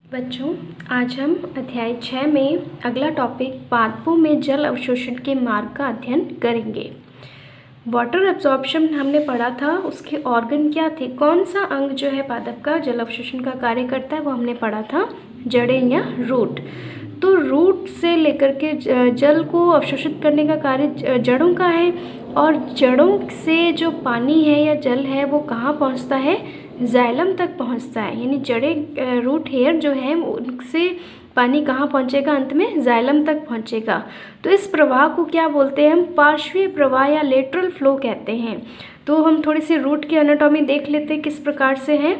बच्चों, आज हम अध्याय 6 में अगला टॉपिक पादपों में जल अवशोषण के मार्ग का अध्ययन करेंगे। वाटर एब्जॉर्प्शन हमने पढ़ा था, उसके ऑर्गन क्या थे, कौन सा अंग जो है पादप का जल अवशोषण का कार्य करता है, वो हमने पढ़ा था जड़ें या रूट। तो रूट से लेकर के जल को अवशोषित करने का कार्य जड़ों का है, और जड़ों से जो पानी है या जल है वो कहाँ पहुँचता है, जाइलम तक पहुँचता है। यानी जड़ें, रूट हेयर जो है उनसे पानी कहाँ पहुँचेगा, अंत में जाइलम तक पहुँचेगा। तो इस प्रवाह को क्या बोलते हैं हम, पार्श्वीय प्रवाह या लेटरल फ्लो कहते हैं। तो हम थोड़ी सी रूट की एनाटॉमी देख लेते हैं किस प्रकार से है,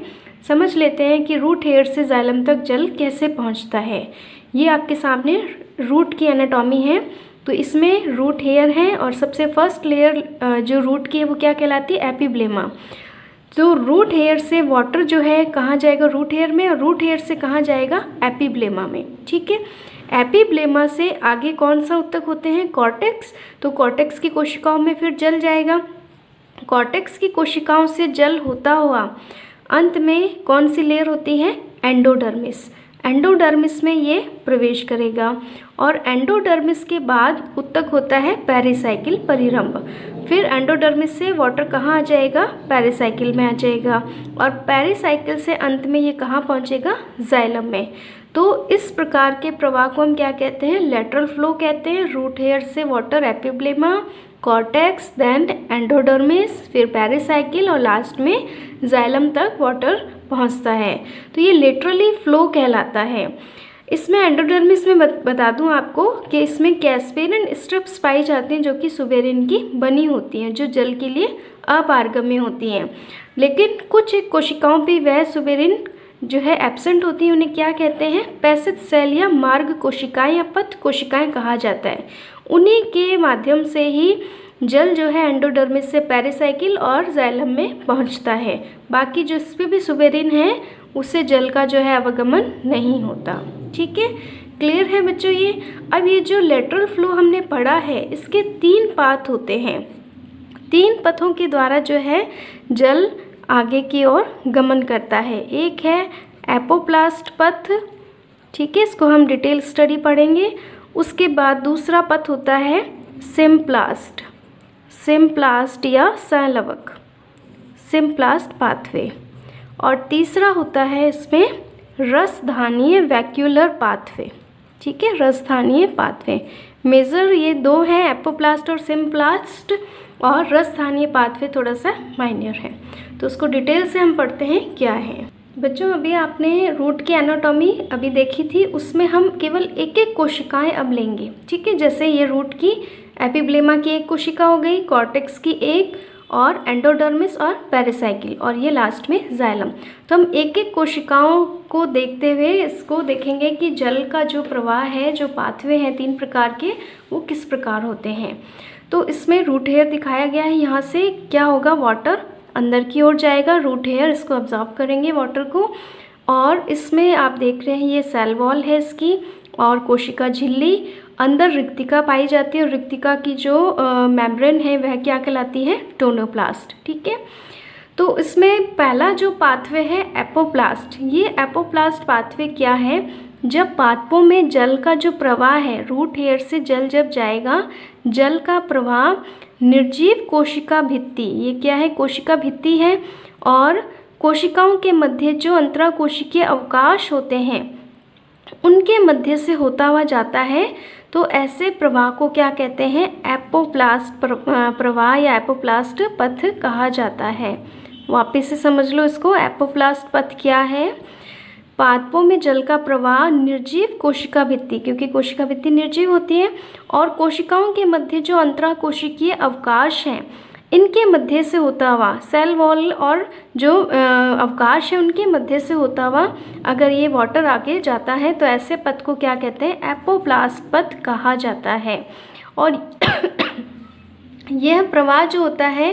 समझ लेते हैं कि रूट हेयर से जाइलम तक जल कैसे पहुँचता है। ये आपके सामने रूट की एनाटॉमी है। तो इसमें रूट हेयर है और सबसे फर्स्ट लेयर जो रूट की है वो क्या कहलाती है, एपिब्लेमा। तो रूट हेयर से वाटर जो है कहाँ जाएगा, रूट हेयर में, और रूट हेयर से कहाँ जाएगा, एपिब्लेमा में। ठीक है, एपिब्लेमा से आगे कौन सा ऊतक होते हैं, कॉर्टेक्स। तो कॉर्टेक्स की कोशिकाओं में फिर जल जाएगा। कॉर्टेक्स की कोशिकाओं से जल होता हुआ अंत में कौन सी लेयर होती है, एंडोडर्मिस। एंडोडर्मिस में ये प्रवेश करेगा, और एंडोडर्मिस के बाद ऊतक होता है पेरिसाइकिल परिरंभ। फिर एंडोडर्मिस से वाटर कहाँ आ जाएगा, पेरिसाइकिल में आ जाएगा, और पेरिसाइकिल से अंत में ये कहाँ पहुँचेगा, जाइलम में। तो इस प्रकार के प्रवाह को हम क्या कहते हैं, लेटरल फ्लो कहते हैं। रूट हेयर से water epiblema, cortex, then endodermis, फिर पेरिसाइकिल, और लास्ट में जाइलम तक वाटर पहुंचता है। तो ये लिटरली फ्लो कहलाता है। इसमें एंडोडर्मिस में बता दूं आपको कि इसमें कैस्पेरिन स्ट्रिप्स पाई जाती हैं जो कि सुबेरिन की बनी होती हैं, जो जल के लिए अपारगम्य होती हैं। लेकिन कुछ कोशिकाओं पे वह सुबेरिन जो है एब्सेंट होती है, उन्हें क्या कहते हैं, पैसिव सेल या मार्ग कोशिकाएं या पथ कोशिकाएं कहा जाता है। उन्हीं के माध्यम से ही जल जो है एंडोडर्मिस से पेरिसाइकिल और जाइलम में पहुंचता है। बाकी जो इस पर भी सुबेरिन है उससे जल का जो है आवागमन नहीं होता। ठीक है, क्लियर है बच्चों ये। अब ये जो लेटरल फ्लो हमने पढ़ा है, इसके 3 पाथ होते हैं। 3 पथों के द्वारा जो है जल आगे की ओर गमन करता है। एक है एपोप्लास्ट पथ, ठीक है, इसको हम डिटेल स्टडी पढ़ेंगे। उसके बाद दूसरा पथ होता है सिम्प्लास्ट, सिम्प्लास्ट या संलवक, सिम्प्लास्ट पाथवे। और तीसरा होता है इसमें रसधानीय वैक्यूलर पाथवे। ठीक है, रसधानीय पाथवे। मेजर ये 2 हैं, एपोप्लास्ट और सिम्प्लास्ट, और रसधानीय पाथवे थोड़ा सा माइनर है। तो उसको डिटेल से हम पढ़ते हैं क्या है। बच्चों, अभी आपने रूट की एनाटॉमी अभी देखी थी, उसमें हम केवल एक एक कोशिकाएं अब लेंगे। ठीक है, जैसे ये रूट की एपिब्लेमा की एक कोशिका हो गई, कॉर्टेक्स की एक, और एंडोडर्मिस और पेरिसाइकिल, और ये लास्ट में जाइलम। तो हम एक एक कोशिकाओं को देखते हुए इसको देखेंगे कि जल का जो प्रवाह है, जो पाथवे हैं 3 प्रकार के, वो किस प्रकार होते हैं। तो इसमें रूट हेयर दिखाया गया है। यहाँ से क्या होगा, वाटर अंदर की ओर जाएगा, रूट हेयर इसको अब्जॉर्ब करेंगे वाटर को, और इसमें आप देख रहे हैं ये सेल वॉल है इसकी, और कोशिका झिल्ली, अंदर रिक्तिका पाई जाती है, और रिक्तिका की जो मेम्ब्रेन है वह क्या कहलाती है, टोनोप्लास्ट। ठीक है, तो इसमें पहला जो पाथवे है एपोप्लास्ट। ये एपोप्लास्ट पाथवे क्या है, जब पादपों में जल का जो प्रवाह है, रूट हेयर से जल जब जाएगा, जल का प्रवाह निर्जीव कोशिका भित्ति, ये क्या है, कोशिका भित्ति है, और कोशिकाओं के मध्य जो अंतराकोशिकीय अवकाश होते हैं उनके मध्य से होता हुआ जाता है। तो ऐसे प्रवाह को क्या कहते हैं, एपोप्लास्ट प्रवाह या एपोप्लास्ट पथ कहा जाता है। वापस से समझ लो इसको, एपोप्लास्ट पथ क्या है, पादपों में जल का प्रवाह निर्जीव कोशिका भित्ति, क्योंकि कोशिका भित्ति निर्जीव होती है, और कोशिकाओं के मध्य जो अंतराकोशिकीय अवकाश हैं इनके मध्य से होता हुआ, सेल वॉल और जो अवकाश है उनके मध्य से होता हुआ अगर ये वाटर आगे जाता है, तो ऐसे पथ को क्या कहते हैं, एपोप्लास्ट पथ कहा जाता है। और यह प्रवाह जो होता है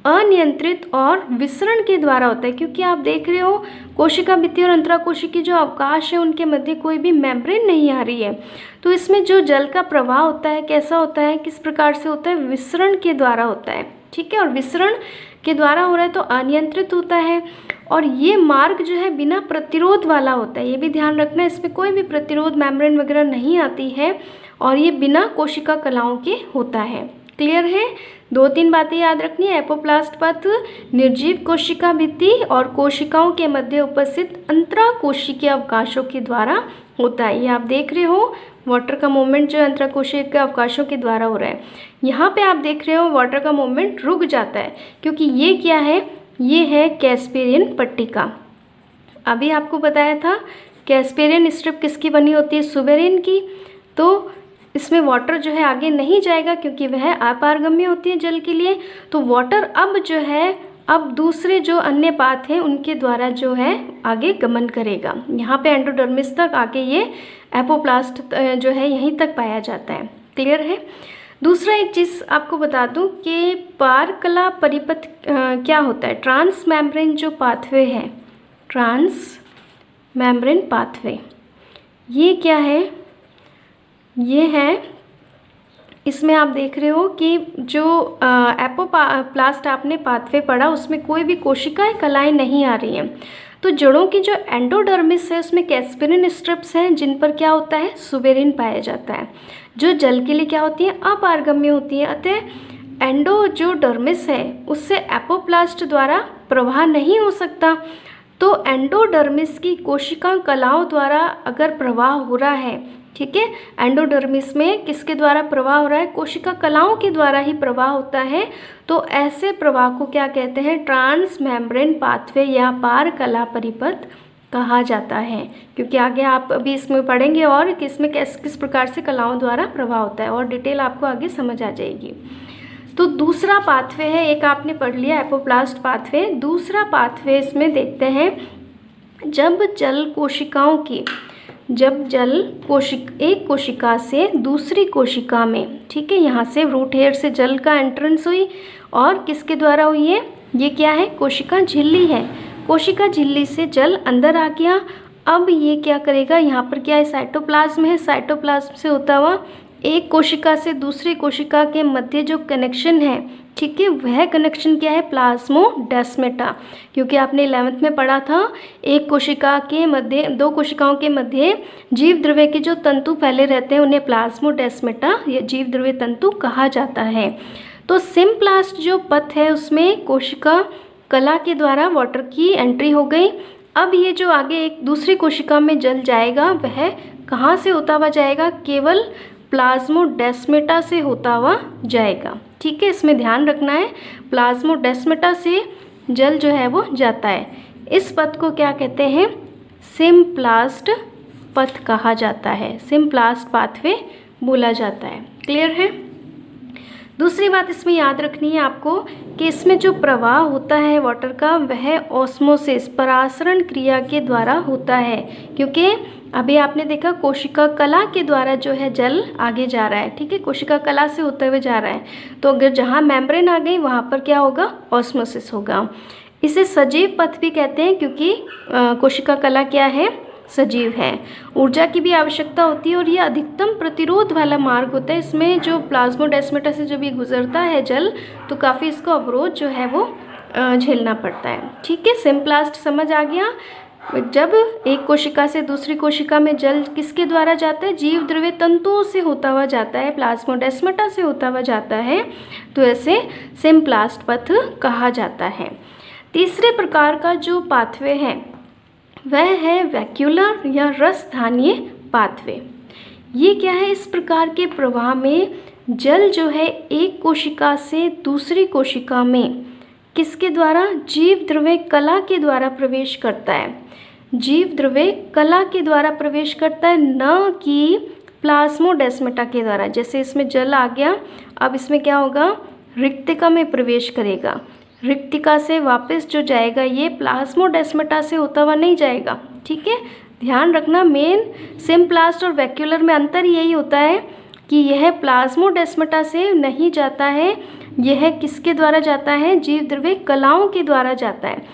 अनियंत्रित और विसरण के द्वारा होता है, क्योंकि आप देख रहे हो कोशिका भित्ति और अंतराकोशिकीय जो अवकाश है उनके मध्य कोई भी मेम्ब्रेन नहीं आ रही है। तो इसमें जो जल का प्रवाह होता है कैसा होता है, किस प्रकार से होता है, विसरण के द्वारा होता है। ठीक है, और विसरण के द्वारा हो रहा है तो अनियंत्रित होता है। और ये मार्ग जो है बिना प्रतिरोध वाला होता है, ये भी ध्यान रखना, इसमें कोई भी प्रतिरोध मेम्ब्रेन वगैरह नहीं आती है और ये बिना कोशिका कलाओं के होता है। क्लियर है? 2-3 बातें याद रखनी है। एपोप्लास्ट पथ निर्जीव कोशिका भित्ति और कोशिकाओं के मध्य उपस्थित अंतराकोशिकीय अवकाशों के द्वारा होता है। ये आप देख रहे हो वाटर का मूवमेंट जो अंतराकोशिकीय अवकाशों के द्वारा हो रहा है। यहाँ पे आप देख रहे हो वाटर का मूवमेंट रुक जाता है क्योंकि ये क्या है, ये है कैस्पेरियन पट्टिका। अभी आपको बताया था कैस्पेरियन स्ट्रिप किसकी बनी होती है, सुबेरिन की। तो इसमें वाटर जो है आगे नहीं जाएगा क्योंकि वह अपारगम्य होती है जल के लिए। तो वाटर अब जो है अब दूसरे जो अन्य पाथ हैं उनके द्वारा जो है आगे गमन करेगा। यहाँ पे एंडोडर्मिस तक आके ये एपोप्लास्ट जो है यहीं तक पाया जाता है। क्लियर है? दूसरा एक चीज़ आपको बता दूं कि पारकला परिपथ क्या होता है। ट्रांस मेम्ब्रेन जो पाथवे है, ट्रांस मेम्ब्रेन पाथवे, ये क्या है, ये है, इसमें आप देख रहे हो कि जो एपोप्लास्ट आपने पाथवे पढ़ा उसमें कोई भी कोशिकाएं कलाएं नहीं आ रही हैं। तो जड़ों की जो एंडोडर्मिस है उसमें कैस्पेरिन स्ट्रिप्स हैं जिन पर क्या होता है, सुबेरिन पाया जाता है, जो जल के लिए क्या होती है, अपारगम्य होती है। अतः एंडो जो डर्मिस है उससे एपोप्लास्ट द्वारा प्रवाह नहीं हो सकता। तो एंडोडर्मिस की कोशिका कलाओं द्वारा अगर प्रवाह हो रहा है, ठीक है, एंडोडर्मिस में किसके द्वारा प्रवाह हो रहा है, कोशिका कलाओं के द्वारा ही प्रवाह होता है। तो ऐसे प्रवाह को क्या कहते हैं, ट्रांस मेम्ब्रेन पाथवे या पार कला परिपथ कहा जाता है। क्योंकि आगे आप अभी इसमें पढ़ेंगे और किसमें किस प्रकार से कलाओं द्वारा प्रवाह होता है और डिटेल आपको आगे समझ आ जाएगी। तो दूसरा पाथवे है, एक आपने पढ़ लिया एपोप्लास्ट पाथवे। दूसरा पाथवे इसमें देखते हैं, जब जल कोशिकाओं की एक कोशिका से दूसरी कोशिका में, ठीक है, यहाँ से रूट हेयर से जल का एंट्रेंस हुई और किसके द्वारा हुई है, ये क्या है, कोशिका झिल्ली है। कोशिका झिल्ली से जल अंदर आ गया। अब ये क्या करेगा, यहाँ पर क्या है, साइटोप्लाज्म है, साइटोप्लाज्म से होता हुआ एक कोशिका से दूसरी कोशिका के मध्य जो कनेक्शन है, ठीक है, वह कनेक्शन क्या है, प्लाज्मोडेस्माटा। क्योंकि आपने 11th में पढ़ा था, एक कोशिका के मध्य, दो कोशिकाओं के मध्य जीव द्रव्य के जो तंतु फैले रहते हैं उन्हें प्लाज्मोडेस्माटा या जीव द्रव्य तंतु कहा जाता है। तो सिम्प्लास्ट जो पथ है उसमें कोशिका कला के द्वारा वाटर की एंट्री हो गई। अब ये जो आगे एक दूसरी कोशिका में जल जाएगा वह कहाँ से होता हुआ जाएगा, केवल प्लाज्मोडेस्माटा से होता हुआ जाएगा। ठीक है, इसमें ध्यान रखना है, प्लाज्मोडेस्माटा से जल जो है वो जाता है। इस पथ को क्या कहते हैं, सिम्प्लास्ट पथ कहा जाता है, सिम्प्लास्ट पाथवे बोला जाता है। क्लियर है? दूसरी बात इसमें याद रखनी है आपको कि इसमें जो प्रवाह होता है वाटर का वह ऑस्मोसिस, परासरण क्रिया के द्वारा होता है। क्योंकि अभी आपने देखा कोशिका कला के द्वारा जो है जल आगे जा रहा है, ठीक है, कोशिका कला से होते हुए जा रहा है। तो अगर जहाँ मेम्ब्रेन आ गई वहाँ पर क्या होगा, ऑस्मोसिस होगा। इसे सजीव पथ भी कहते हैं क्योंकि कोशिका कला क्या है, सजीव है। ऊर्जा की भी आवश्यकता होती है और ये अधिकतम प्रतिरोध वाला मार्ग होता है। इसमें जो प्लाज्मोडेस्माटा से जब ये गुजरता है जल तो काफ़ी इसको अवरोध जो है वो झेलना पड़ता है। ठीक है, सिम्प्लास्ट समझ आ गया। जब एक कोशिका से दूसरी कोशिका में जल किसके द्वारा जाता है, जीव द्रव्य तंतुओं से होता हुआ जाता है, प्लाज्मोडेस्माटा से होता हुआ जाता है, तो ऐसे सिम्प्लास्ट पथ कहा जाता है। तीसरे प्रकार का जो पाथवे है वह है वैक्यूलर या रसधानीय पाथवे। ये क्या है, इस प्रकार के प्रवाह में जल जो है एक कोशिका से दूसरी कोशिका में किसके द्वारा, जीव द्रव्य कला के द्वारा प्रवेश करता है। जीव द्रव्य कला के द्वारा प्रवेश करता है, न कि प्लाज्मोडेस्माटा के द्वारा। जैसे इसमें जल आ गया, अब इसमें क्या होगा, रिक्तिका में प्रवेश करेगा। रिक्तिका से वापस जो जाएगा ये प्लाज्मोडेस्माटा से होता हुआ नहीं जाएगा। ठीक है, ध्यान रखना, मेन सिम्प्लास्ट और वैक्यूलर में अंतर यही होता है कि यह प्लाज्मोडेस्माटा से नहीं जाता है, यह किसके द्वारा जाता है, जीव द्रव्य कलाओं के द्वारा जाता है।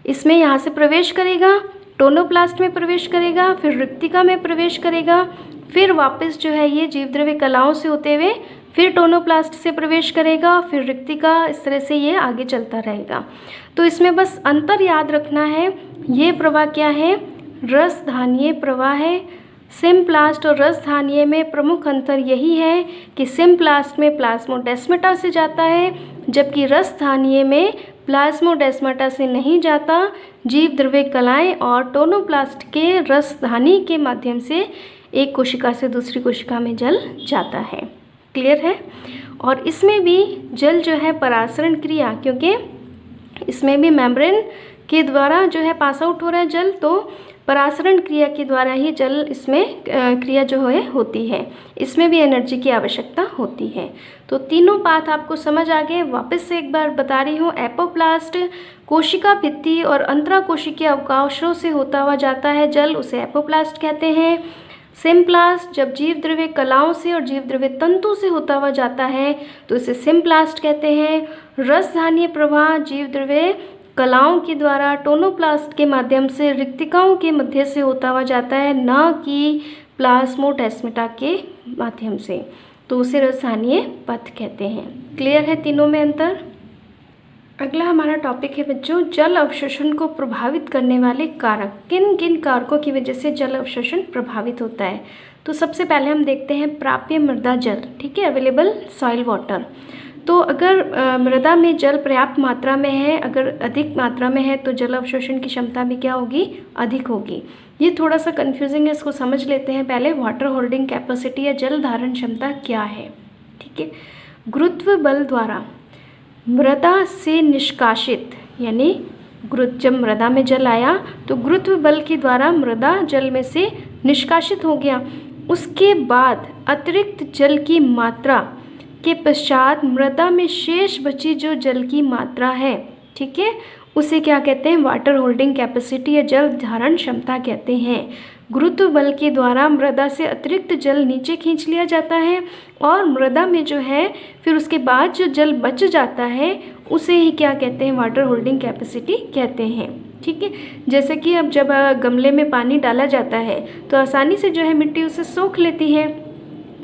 इसमें यहाँ से प्रवेश करेगा, टोनोप्लास्ट में प्रवेश करेगा, फिर रिक्तिका में प्रवेश करेगा, फिर वापस जो है ये जीव द्रव्य कलाओं से होते हुए फिर टोनोप्लास्ट से प्रवेश करेगा, फिर रिक्तिका, इस तरह से ये आगे चलता रहेगा। तो इसमें बस अंतर याद रखना है, ये प्रवाह क्या है, रसधानीय प्रवाह है। सिम्प्लास्ट और रसधानीय में प्रमुख अंतर यही है कि सिम्प्लास्ट में प्लाज्मोडेस्माटा से जाता है, जबकि रसधानीय में प्लाज्मोडेस्माटा से नहीं जाता। जीव द्रव्य कलाएं और टोनोप्लास्ट के रसधानी के माध्यम से एक कोशिका से दूसरी कोशिका में जल जाता है। क्लियर है। और इसमें भी जल जो है परासरण क्रिया, क्योंकि इसमें भी मेम्ब्रेन के द्वारा जो है पास आउट हो रहा है जल, तो परासरण क्रिया के द्वारा ही जल इसमें क्रिया जो है होती है। इसमें भी एनर्जी की आवश्यकता होती है। तो तीनों पाथ आपको समझ आ गए। वापस से एक बार बता रही हूँ, एपोप्लास्ट कोशिका भित्ति और अंतराकोशिकीय अवकाशों से होता हुआ जाता है जल, उसे एपोप्लास्ट कहते हैं। सिम्प्लास्ट जब जीव द्रव्य कलाओं से और जीव द्रव्य तंतु से होता हुआ जाता है तो इसे सिम्प्लास्ट कहते हैं। रसधानीय प्रवाह जीव द्रव्य कलाओं के द्वारा टोनोप्लास्ट के माध्यम से रिक्तिकाओं के मध्य से होता हुआ जाता है, न कि प्लाज्मोडेस्माटा के माध्यम से, तो उसे रसधानीय पथ कहते हैं। क्लियर है तीनों में अंतर। अगला हमारा टॉपिक है बच्चों, जल अवशोषण को प्रभावित करने वाले कारक। किन किन कारकों की वजह से जल अवशोषण प्रभावित होता है। तो सबसे पहले हम देखते हैं प्राप्य मृदा जल, ठीक है, अवेलेबल सॉइल वाटर। तो अगर मृदा में जल पर्याप्त मात्रा में है, अगर अधिक मात्रा में है तो जल अवशोषण की क्षमता भी क्या होगी, अधिक होगी। ये थोड़ा सा कंफ्यूजिंग है, इसको समझ लेते हैं पहले। वाटर होल्डिंग कैपेसिटी या जल धारण क्षमता क्या है, ठीक है। गुरुत्व बल द्वारा मृदा से निष्कासित, यानी जब मृदा में जल आया तो गुरुत्व बल के द्वारा मृदा जल में से निष्कासित हो गया। उसके बाद अतिरिक्त जल की मात्रा के पश्चात मृदा में शेष बची जो जल की मात्रा है, ठीक है, उसे क्या कहते हैं, वाटर होल्डिंग कैपेसिटी या जल धारण क्षमता कहते हैं। गुरुत्व बल के द्वारा मृदा से अतिरिक्त जल नीचे खींच लिया जाता है और मृदा में जो है फिर उसके बाद जो जल बच जाता है उसे ही क्या कहते हैं, वाटर होल्डिंग कैपेसिटी कहते हैं, ठीक है। जैसे कि अब जब गमले में पानी डाला जाता है तो आसानी से जो है मिट्टी उसे सोख लेती है,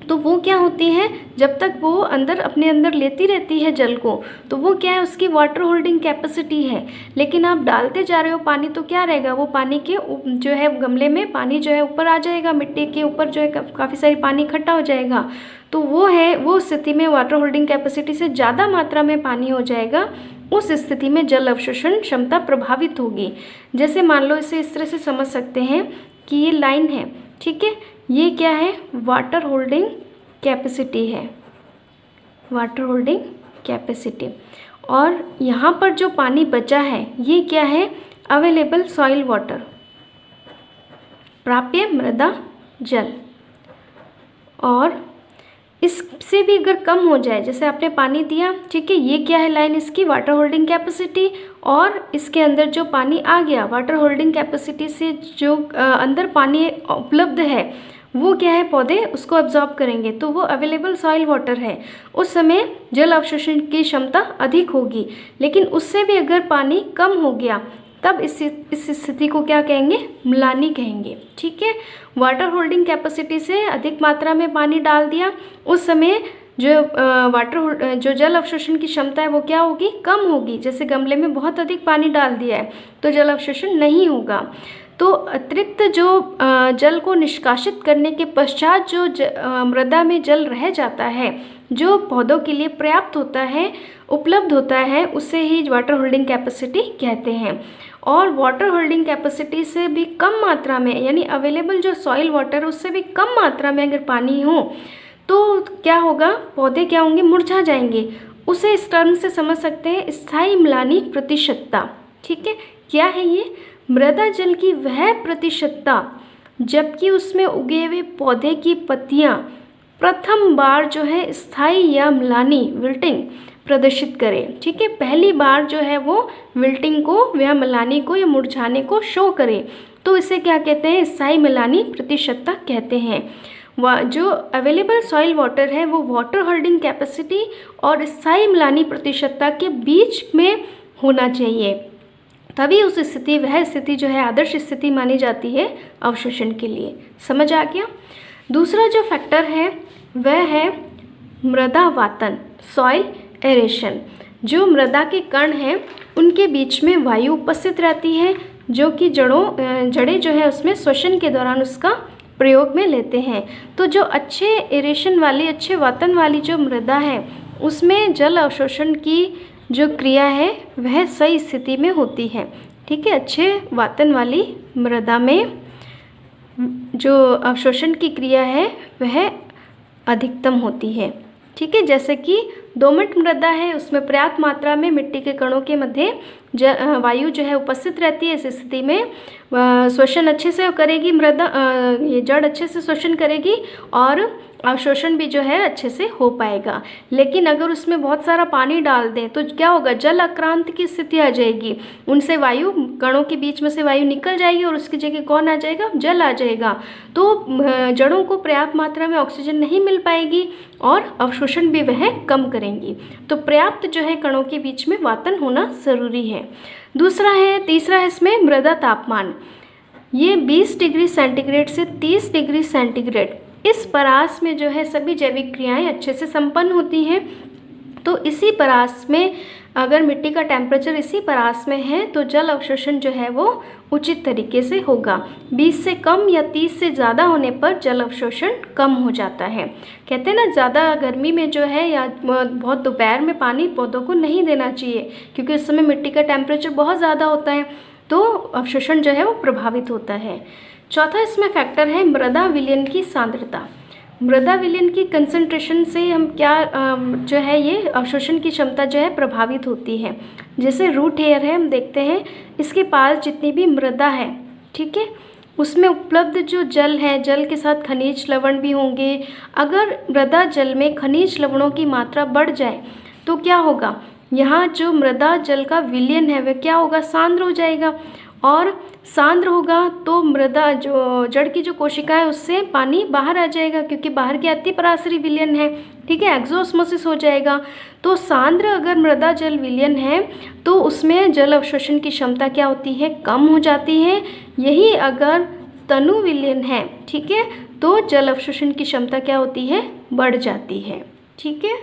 तो वो क्या होती है, जब तक वो अपने अंदर लेती रहती है जल को, तो वो क्या है, उसकी वाटर होल्डिंग कैपेसिटी है। लेकिन आप डालते जा रहे हो पानी तो क्या रहेगा, वो पानी के जो है गमले में पानी जो है ऊपर आ जाएगा, मिट्टी के ऊपर जो है काफ़ी सारी पानी इकट्ठा हो जाएगा। तो वो स्थिति में वाटर होल्डिंग कैपेसिटी से ज़्यादा मात्रा में पानी हो जाएगा। उस स्थिति में जल अवशोषण क्षमता प्रभावित होगी। जैसे मान लो इसे इस तरह से समझ सकते हैं कि ये लाइन है, ठीक है, ये क्या है, वाटर होल्डिंग कैपेसिटी है, वाटर होल्डिंग कैपेसिटी। और यहाँ पर जो पानी बचा है ये क्या है, अवेलेबल सॉइल वाटर, प्राप्य मृदा जल। और इससे भी अगर कम हो जाए, जैसे आपने पानी दिया, ठीक है, ये क्या है लाइन इसकी, वाटर होल्डिंग कैपेसिटी, और इसके अंदर जो पानी आ गया वाटर होल्डिंग कैपेसिटी से जो अंदर पानी उपलब्ध है वो क्या है, पौधे उसको एब्जॉर्ब करेंगे, तो वो अवेलेबल सॉइल वाटर है। उस समय जल अवशोषण की क्षमता अधिक होगी। लेकिन उससे भी अगर पानी कम हो गया तब इस स्थिति को क्या कहेंगे, म्लानी कहेंगे, ठीक है। वाटर होल्डिंग कैपेसिटी से अधिक मात्रा में पानी डाल दिया, उस समय जो जल अवशोषण की क्षमता है वो क्या होगी, कम होगी। जैसे गमले में बहुत अधिक पानी डाल दिया है तो जल अवशोषण नहीं होगा। तो अतिरिक्त जो जल को निष्कासित करने के पश्चात जो मृदा में जल रह जाता है, जो पौधों के लिए पर्याप्त होता है, उपलब्ध होता है, उसे ही वाटर होल्डिंग कैपेसिटी कहते हैं। और वाटर होल्डिंग कैपेसिटी से भी कम मात्रा में, यानी अवेलेबल जो सॉइल वाटर उससे भी कम मात्रा में अगर पानी हो तो क्या होगा, पौधे क्या होंगे, मुरझा जाएंगे। उसे इस टर्म से समझ सकते हैं स्थायी म्लानी प्रतिशतता, ठीक है। क्या है ये, मृदा जल की वह प्रतिशतता जबकि उसमें उगे हुए पौधे की पत्तियां प्रथम बार जो है स्थायी या म्लानी विल्टिंग प्रदर्शित करें, ठीक है। पहली बार जो है वो विल्टिंग को या म्लानी को या मुरझाने को शो करे, तो इसे क्या कहते हैं, स्थायी म्लानी प्रतिशतता कहते हैं। जो अवेलेबल सॉइल वाटर है वो वाटर होल्डिंग कैपेसिटी और स्थायी म्लानी प्रतिशतता के बीच में होना चाहिए, तभी उस स्थिति, वह स्थिति जो है आदर्श स्थिति मानी जाती है अवशोषण के लिए। समझ आ गया। दूसरा जो फैक्टर है वह है मृदा वातन, सॉइल एरेशन। जो मृदा के कण हैं उनके बीच में वायु उपस्थित रहती है, जो कि जड़ें जो है उसमें श्वसन के दौरान उसका प्रयोग में लेते हैं। तो जो अच्छे एरेशन वाली, अच्छे वातन वाली जो मृदा है उसमें जल अवशोषण की जो क्रिया है वह सही स्थिति में होती है। ठीक है, अच्छे वातन वाली मृदा में जो अवशोषण की क्रिया है वह अधिकतम होती है। ठीक है, जैसे कि दोमट मृदा है उसमें पर्याप्त मात्रा में मिट्टी के कणों के मध्य वायु जो है उपस्थित रहती है। इस स्थिति में श्वसन अच्छे से करेगी मृदा, ये जड़ अच्छे से श्वसन करेगी और अवशोषण भी जो है अच्छे से हो पाएगा। लेकिन अगर उसमें बहुत सारा पानी डाल दें तो क्या होगा, जल अक्रांत की स्थिति आ जाएगी। उनसे वायु, कणों के बीच में से वायु निकल जाएगी और उसकी जगह कौन आ जाएगा, जल आ जाएगा। तो जड़ों को पर्याप्त मात्रा में ऑक्सीजन नहीं मिल पाएगी और अवशोषण भी वह कम करेंगी। तो पर्याप्त जो है कणों के बीच में वातन होना ज़रूरी है। तीसरा है इसमें मृदा तापमान। ये 20 डिग्री सेंटीग्रेड से 30 डिग्री सेंटीग्रेड इस परास में जो है सभी जैविक क्रियाएं अच्छे से संपन्न होती हैं। तो इसी परास में अगर मिट्टी का टेम्परेचर इसी परास में है तो जल अवशोषण जो है वो उचित तरीके से होगा। 20 से कम या 30 से ज़्यादा होने पर जल अवशोषण कम हो जाता है। कहते हैं ना, ज़्यादा गर्मी में जो है या बहुत दोपहर में पानी पौधों को नहीं देना चाहिए, क्योंकि उस समय मिट्टी का टेम्परेचर बहुत ज़्यादा होता है तो अवशोषण जो है वो प्रभावित होता है। चौथा इसमें फैक्टर है मृदा विलयन की सांद्रता। मृदा विलयन की कंसंट्रेशन से हम क्या जो है ये अवशोषण की क्षमता जो है प्रभावित होती है। जैसे रूट हेयर है, हम देखते हैं इसके पास जितनी भी मृदा है, ठीक है, उसमें उपलब्ध जो जल है, जल के साथ खनिज लवण भी होंगे। अगर मृदा जल में खनिज लवणों की मात्रा बढ़ जाए तो क्या होगा, यहाँ जो मृदा जल का विलयन है वह क्या होगा, सांद्र हो जाएगा। और सांद्र होगा तो मृदा जो जड़ की जो कोशिका है उससे पानी बाहर आ जाएगा, क्योंकि बाहर की अति पराशरी विलयन है। ठीक है, एक्सोस्मोसिस हो जाएगा। तो सांद्र अगर मृदा जल विलयन है तो उसमें जल अवशोषण की क्षमता क्या होती है, कम हो जाती है। यही अगर तनु विलयन है, ठीक है, तो जल अवशोषण की क्षमता क्या होती है, बढ़ जाती है। ठीक है।